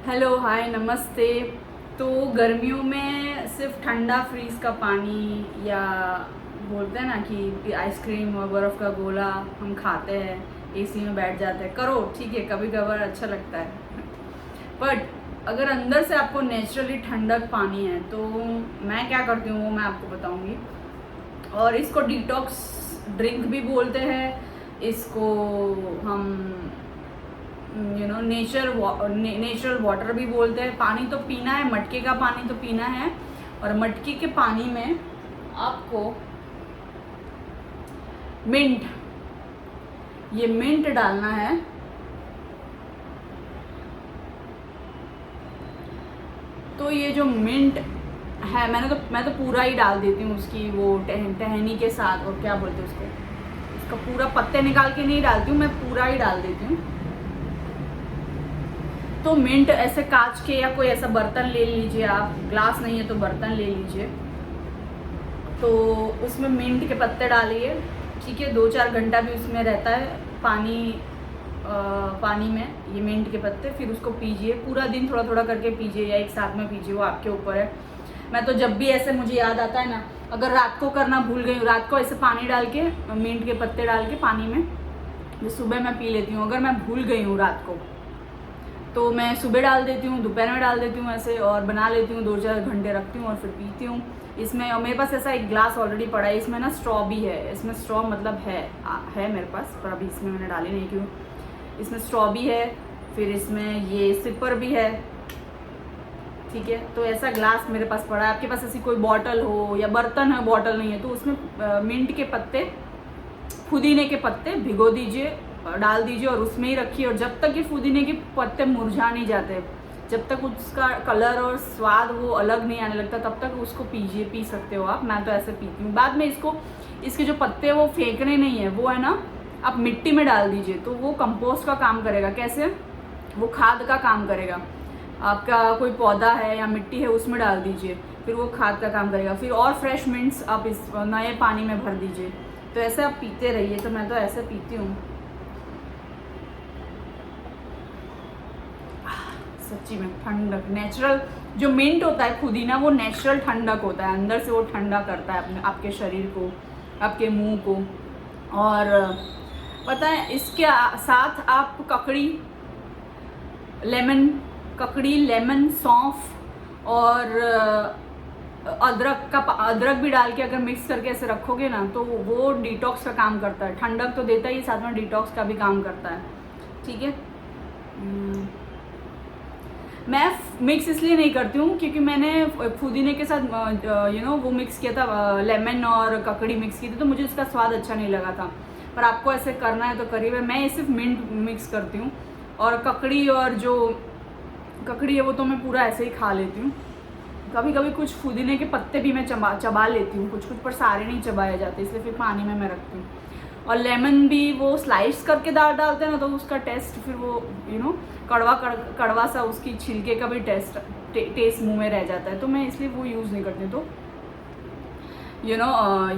Hello hi नमस्ते। तो गर्मियों में सिर्फ ठंडा फ्रीज का पानी या बोलते हैं ना कि आइसक्रीम और बर्फ़ का गोला हम खाते हैं, एसी में बैठ जाते हैं, करो ठीक है, कभी कभार अच्छा लगता है। बट अगर अंदर से आपको नेचुरली ठंडक पानी है तो मैं क्या करती हूँ वो मैं आपको बताऊँगी। और इसको डिटॉक्स ड्रिंक भी बोलते हैं, इसको हम नेचुरल वाटर भी बोलते हैं। पानी तो पीना है, मटके का पानी तो पीना है। और मटके के पानी में आपको मिंट डालना है। तो ये जो मिंट है मैं तो पूरा ही डाल देती हूँ उसकी वो टहनी के साथ, और क्या बोलते हैं उसका पूरा पत्ते निकाल के नहीं डालती हूँ, मैं पूरा ही डाल देती हूँ। तो मिंट ऐसे कांच के या कोई ऐसा बर्तन ले लीजिए, आप ग्लास नहीं है तो बर्तन ले लीजिए। तो उसमें मिंट के पत्ते डालिए, ठीक है। 2-4 घंटा भी उसमें रहता है पानी में ये मिंट के पत्ते। फिर उसको पीजिए, पूरा दिन थोड़ा थोड़ा करके पीजिए या एक साथ में पीजिए, वो आपके ऊपर है। मैं तो जब भी ऐसे मुझे याद आता है ना, अगर रात को करना भूल गई, रात को ऐसे पानी डाल के मिंट के पत्ते डाल के पानी में जो सुबह मैं पी लेती हूँ। अगर मैं भूल गई हूँ रात को तो मैं सुबह डाल देती हूँ, दोपहर में डाल देती हूँ ऐसे, और बना लेती हूँ, 2-4 घंटे रखती हूँ और फिर पीती हूँ। इसमें और मेरे पास ऐसा एक ग्लास ऑलरेडी पड़ा है, इसमें ना स्ट्रॉ भी है। इसमें स्ट्रॉ मतलब है मेरे पास, पर अभी इसमें मैंने डाली नहीं क्यों। इसमें स्ट्रॉ भी है, फिर इसमें ये सिपर भी है, ठीक है। तो ऐसा ग्लास मेरे पास पड़ा है। आपके पास ऐसी कोई बॉटल हो या बर्तन है, बॉटल नहीं है तो उसमें मिंट के पत्ते, पुदीने के पत्ते भिगो दीजिए, डाल दीजिए और उसमें ही रखिए। और जब तक ये पुदीने के पत्ते मुरझा नहीं जाते, जब तक उसका कलर और स्वाद वो अलग नहीं आने लगता, तब तक उसको पी सकते हो आप। मैं तो ऐसे पीती हूँ। बाद में इसके जो पत्ते वो फेंकने नहीं है, वो है ना, आप मिट्टी में डाल दीजिए तो वो कंपोस्ट का काम करेगा। कैसे? वो खाद का काम करेगा। आपका कोई पौधा है या मिट्टी है उसमें डाल दीजिए, फिर वो खाद का काम करेगा। फिर और फ्रेश मिंट्स आप इस नए पानी में भर दीजिए। तो ऐसे आप पीते रहिए। तो मैं तो ऐसे पीती हूँ। सच्ची में ठंडक, नेचुरल जो मिंट होता है पुदीना, वो नेचुरल ठंडक होता है, अंदर से वो ठंडा करता है अपने आपके शरीर को, आपके मुंह को। और पता है इसके साथ आप ककड़ी, लेमन, सौंफ और अदरक भी डाल के अगर मिक्स करके ऐसे रखोगे ना, तो वो डिटॉक्स का काम करता है। ठंडक तो देता ही, साथ में डिटॉक्स का भी काम करता है, ठीक है। मैं मिक्स इसलिए नहीं करती हूँ क्योंकि मैंने पुदीने के साथ वो मिक्स किया था, लेमन और ककड़ी मिक्स की थी, तो मुझे उसका स्वाद अच्छा नहीं लगा था। पर आपको ऐसे करना है तो करिए। मैं सिर्फ मिंट मिक्स करती हूँ। और ककड़ी और जो ककड़ी है वो तो मैं पूरा ऐसे ही खा लेती हूँ। कभी कभी कुछ पुदीने के पत्ते भी मैं चबा लेती हूँ, कुछ पर सारे नहीं चबाए जाते, इसलिए फिर पानी में मैं रखती हूँ। और लेमन भी वो स्लाइस करके डालते हैं ना, तो उसका टेस्ट फिर वो कड़वा सा, उसकी छिलके का भी टेस्ट मुंह में रह जाता है, तो मैं इसलिए वो यूज़ नहीं करती। तो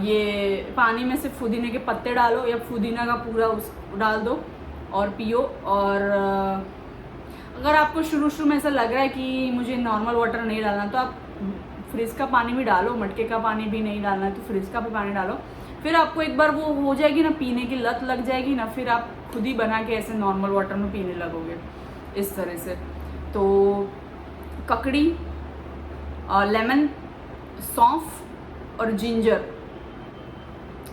ये पानी में सिर्फ पुदीने के पत्ते डालो या पुदीना का पूरा उस डाल दो और पियो। और अगर आपको शुरू में ऐसा लग रहा है कि मुझे नॉर्मल वाटर नहीं डालना, तो आप फ्रिज का पानी भी डालो, मटके का पानी भी नहीं डालना है तो फ्रिज का भी पानी डालो। फिर आपको एक बार वो हो जाएगी ना, पीने की लत लग जाएगी ना, फिर आप खुद ही बना के ऐसे नॉर्मल वाटर में पीने लगोगे इस तरह से। तो ककड़ी और लेमन, सौंफ और जिंजर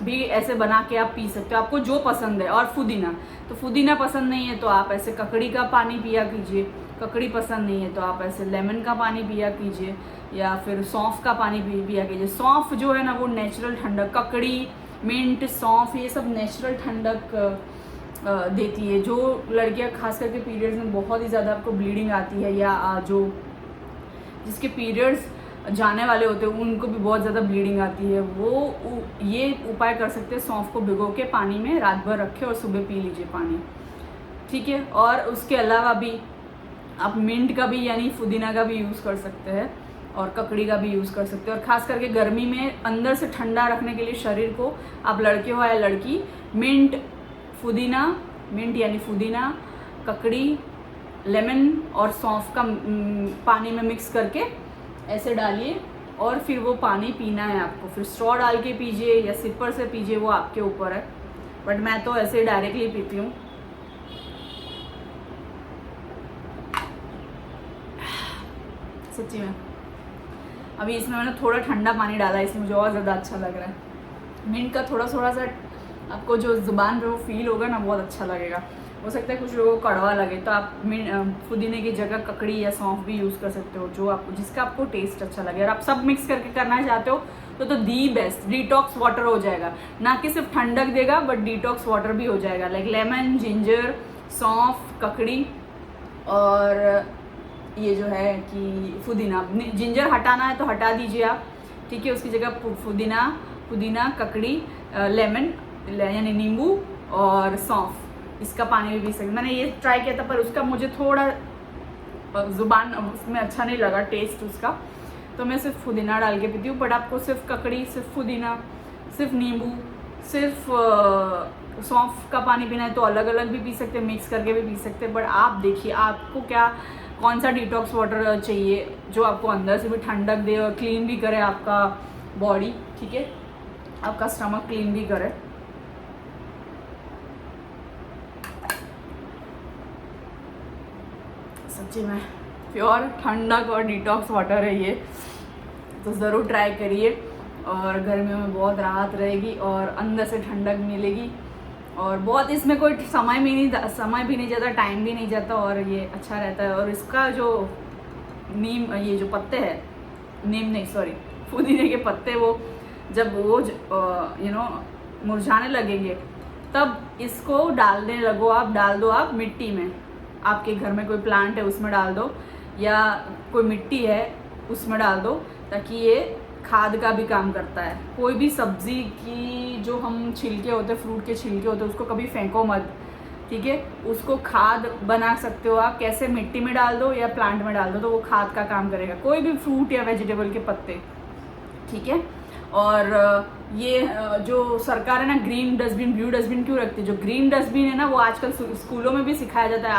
भी ऐसे बना के आप पी सकते हो, आपको जो पसंद है। और पुदीना पसंद नहीं है तो आप ऐसे ककड़ी का पानी पिया कीजिए। ककड़ी पसंद नहीं है तो आप ऐसे लेमन का पानी पिया कीजिए, या फिर सौंफ का पानी पिया कीजिए। सौंफ जो है ना वो नेचुरल ठंडक, ककड़ी, मिंट, सौंफ ये सब नेचुरल ठंडक देती है। जो लड़कियां खास करके पीरियड्स में बहुत ही ज़्यादा आपको ब्लीडिंग आती है, या जो जिसके पीरियड्स जाने वाले होते हैं उनको भी बहुत ज़्यादा ब्लीडिंग आती है, वो ये उपाय कर सकते हैं। सौंफ को भिगो के पानी में रात भर रखे और सुबह पी लीजिए पानी, ठीक है। और उसके अलावा भी आप मिंट का भी यानी पुदीना का भी यूज़ कर सकते हैं और ककड़ी का भी यूज़ कर सकते हैं। और ख़ास करके गर्मी में अंदर से ठंडा रखने के लिए शरीर को, आप लड़के हो या लड़की, मिंट यानी पुदीना, ककड़ी, लेमन और सौंफ का पानी में मिक्स करके ऐसे डालिए और फिर वो पानी पीना है आपको। फिर स्ट्रॉ डाल के पीजिए या सिपर से पीजिए, वो आपके ऊपर है, बट मैं तो ऐसे डायरेक्टली पीती हूँ। सच्ची में अभी इसमें मैंने थोड़ा ठंडा पानी डाला है, इसमें मुझे और ज़्यादा अच्छा लग रहा है। मिंट का थोड़ा थोड़ा सा आपको जो ज़ुबान पे वो फील होगा ना, बहुत अच्छा लगेगा। हो सकता है कुछ लोगों को कड़वा लगे, तो आप पुदीने की जगह ककड़ी या सौंफ भी यूज़ कर सकते हो, जो आपको जिसका आपको टेस्ट अच्छा लगे। और आप सब मिक्स करके करना चाहते हो तो दी बेस्ट डिटॉक्स वाटर हो जाएगा, ना कि सिर्फ ठंडक देगा बट डिटॉक्स वाटर भी हो जाएगा। लाइक लेमन, जिंजर, सौंफ, ककड़ी और ये जो है कि पुदीना। जिंजर हटाना है तो हटा दीजिए आप, ठीक है। उसकी जगह पुदीना, ककड़ी, लेमन यानी नींबू और सौंफ, इसका पानी भी पी सकते। मैंने ये ट्राई किया था पर उसका मुझे थोड़ा ज़ुबान उसमें अच्छा नहीं लगा टेस्ट उसका, तो मैं सिर्फ पुदीना डाल के पीती हूँ। बट आपको सिर्फ ककड़ी, सिर्फ पुदीना, सिर्फ नींबू, सिर्फ सौंफ का पानी पीना है तो अलग अलग भी पी सकते हैं, मिक्स करके भी पी सकते हैं। बट आप देखिए आपको कौन सा डिटॉक्स वाटर चाहिए जो आपको अंदर से भी ठंडक दे और क्लीन भी करे आपका बॉडी, ठीक है, आपका स्टमक क्लीन भी करे। सच्ची में प्योर ठंडक और डिटॉक्स वाटर है ये, तो ज़रूर ट्राई करिए और गर्मियों में बहुत राहत रहेगी और अंदर से ठंडक मिलेगी। और बहुत इसमें कोई समय भी नहीं जाता, टाइम भी नहीं जाता और ये अच्छा रहता है। और इसका जो ये जो पत्ते हैं, पुदीने के पत्ते, वो जब वो मुरझाने लगेंगे तब इसको डाल दो आप मिट्टी में। आपके घर में कोई प्लांट है उसमें डाल दो या कोई मिट्टी है उसमें डाल दो, ताकि ये खाद का भी काम करता है। कोई भी सब्जी की जो हम छिलके होते हैं, फ्रूट के छिलके होते हैं, उसको कभी फेंको मत, ठीक है। उसको खाद बना सकते हो आप, कैसे मिट्टी में डाल दो या प्लांट में डाल दो तो वो खाद का काम करेगा, कोई भी फ्रूट या वेजिटेबल के पत्ते, ठीक है। और ये जो सरकार है ना ग्रीन डस्टबिन, ब्लू डस्टबिन क्यों रखती है? जो ग्रीन डस्टबिन है ना वो आजकल स्कूलों में भी सिखाया जाता है।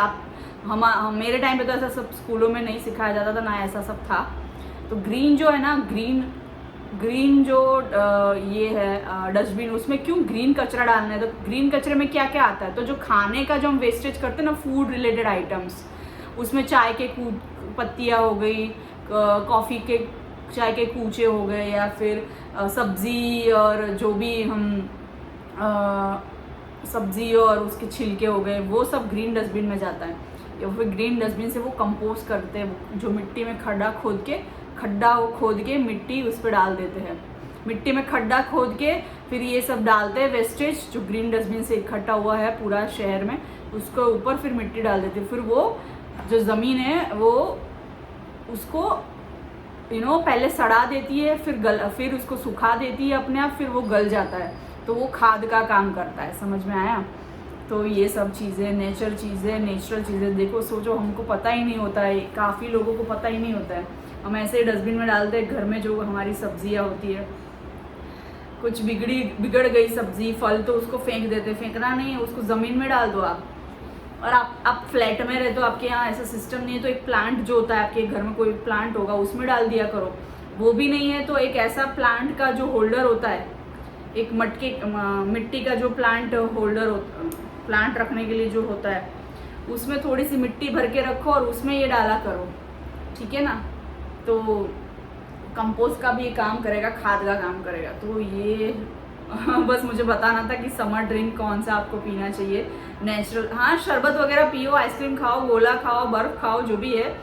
मेरे टाइम पे तो ऐसा सब स्कूलों में नहीं सिखाया जाता था, ना ऐसा सब था। तो ग्रीन जो है ना, ग्रीन जो ये है डस्टबिन, उसमें क्यों ग्रीन कचरा डालना है? तो ग्रीन कचरे में क्या क्या आता है? तो जो खाने का जो हम वेस्टेज करते हैं ना, फूड रिलेटेड आइटम्स, उसमें चाय के पत्तियाँ हो गई, कॉफ़ी के चाय के कूचे हो गए, या फिर सब्ज़ी और जो भी हम सब्ज़ी और उसके छिलके हो गए, वो सब ग्रीन डस्टबिन में जाता है। या फिर ग्रीन डस्टबिन से वो कंपोस्ट करते हैं, जो मिट्टी में खड्डा खोद के मिट्टी उस पर डाल देते हैं। मिट्टी में खड्डा खोद के फिर ये सब डालते हैं वेस्टेज जो ग्रीन डस्टबिन से इकट्ठा हुआ है पूरा शहर में, उसको ऊपर फिर मिट्टी डाल देते हैं। फिर वो जो ज़मीन है वो उसको पहले सड़ा देती है, फिर उसको सुखा देती है अपने आप, फिर वो गल जाता है, तो वो खाद का काम करता है। समझ में आया? तो ये सब चीज़ें नेचुरल चीज़ें देखो, सोचो हमको पता ही नहीं होता है, काफ़ी लोगों को पता ही नहीं होता है। हम ऐसे ही डस्टबिन में डालते हैं घर में जो हमारी सब्जियां होती है, कुछ बिगड़ गई सब्जी फल तो उसको फेंक देते, फेंकना नहीं है, उसको ज़मीन में डाल दो आप। और आप फ्लैट में रहते हो, आपके यहाँ ऐसा सिस्टम नहीं है, तो एक प्लांट जो होता है आपके घर में कोई प्लांट होगा उसमें डाल दिया करो। वो भी नहीं है तो एक ऐसा प्लांट का जो होल्डर होता है, एक मिट्टी का जो प्लांट रखने के लिए जो होता है, उसमें थोड़ी सी मिट्टी भर के रखो और उसमें ये डाला करो, ठीक है ना। तो कंपोस्ट का भी ये काम करेगा, खाद का काम करेगा। तो ये बस मुझे बताना था कि समर ड्रिंक कौन सा आपको पीना चाहिए नेचुरल। हाँ, शरबत वगैरह पियो, आइसक्रीम खाओ, गोला खाओ, बर्फ़ खाओ, जो भी है,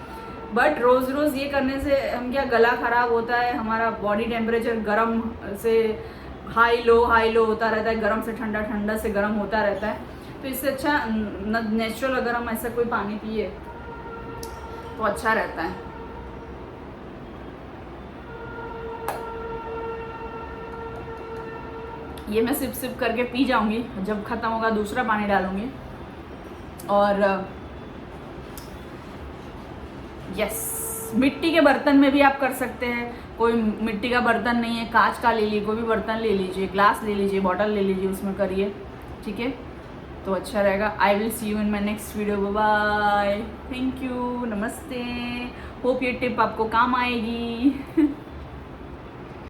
बट रोज़ ये करने से हम गला ख़राब होता है, हमारा बॉडी टेम्परेचर गर्म से हाई लो होता रहता है, गर्म से ठंडा, ठंडा से गर्म होता रहता है। तो इससे अच्छा नेचुरल अगर हम ऐसा कोई पानी पिए तो अच्छा रहता है। ये मैं सिप करके पी जाऊंगी, जब ख़त्म होगा दूसरा पानी डालूंगी। और यस, मिट्टी के बर्तन में भी आप कर सकते हैं। कोई मिट्टी का बर्तन नहीं है, कांच का ले लीजिए, कोई भी बर्तन ले लीजिए, ग्लास ले लीजिए, बॉटल ले लीजिए, उसमें करिए, ठीक है। तो अच्छा रहेगा। I will see you in my next video. Bye, thank you, नमस्ते। होप ये टिप आपको काम आएगी।